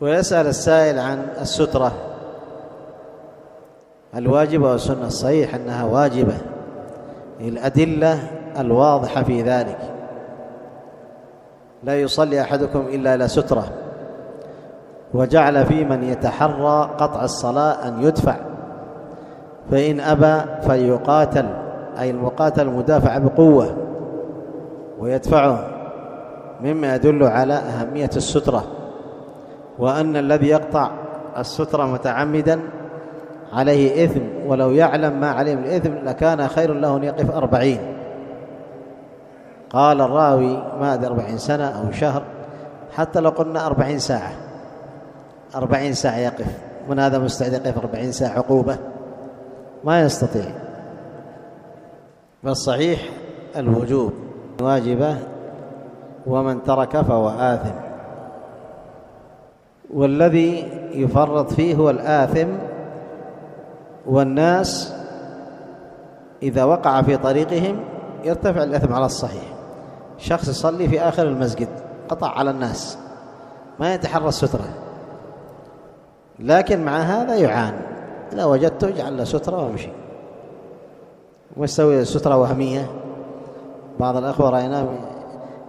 ويسأل السائل عن السترة الواجبة والسنة. الصحيح أنها واجبة، الأدلة الواضحة في ذلك. لا يصلي أحدكم إلا إلى سترة، وجعل في من يتحرى قطع الصلاة أن يدفع، فإن أبى فليقاتل، أي المقاتل المدافع بقوة ويدفعه، مما يدل على أهمية السترة، وأن الذي يقطع السترة متعمدا عليه إثم، ولو يعلم ما عليه من الإثم لكان خير له أن يقف 40. قال الراوي ما أدري 40 سنة أو شهر، حتى لو قلنا 40 ساعة 40 ساعة يقف، من هذا مستعد يقف 40 ساعة عقوبة؟ ما يستطيع. فالصحيح الوجوب واجبة، ومن ترك فهو آثم، والذي يفرط فيه هو الآثم. والناس إذا وقع في طريقهم يرتفع الإثم على الصحيح. شخص يصلي في آخر المسجد قطع على الناس، ما يتحرى السترة، لكن مع هذا يعان. إذا وجدته اجعل له سترة وامشي، ويستوي سترة وهمية. بعض الأخوة رأيناه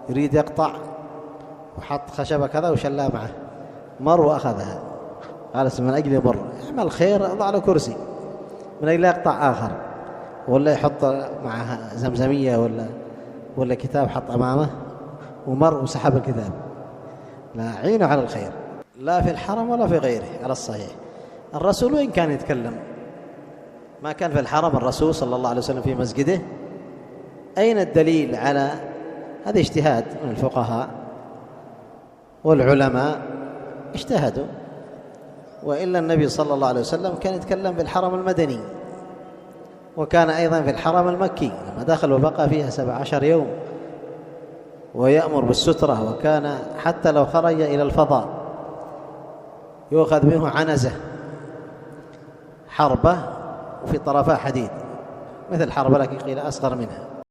يريد يقطع وحط خشبة كذا وشلها معه، مر وأخذها، قال من أجل مر، اعمل خير اضع له كرسي، من أجل يقطع آخر، ولا يحط معها زمزمية ولا كتاب حط أمامه ومر وسحب الكتاب. لا، عينه على الخير، لا في الحرم ولا في غيره على الصحيح. الرسول وإن كان يتكلم، ما كان في الحرم الرسول صلى الله عليه وسلم في مسجده. أين الدليل على هذا؟ اجتهاد من الفقهاء والعلماء اجتهدوا، وإلا النبي صلى الله عليه وسلم كان يتكلم في الحرم المدني، وكان أيضا في الحرم المكي لما دخل وبقى فيها 17 يوم، ويأمر بالسترة. وكان حتى لو خرج إلى الفضاء يؤخذ منه عنزة حربة وفي طرفها حديد، مثل حربة لكن قيل أصغر منها،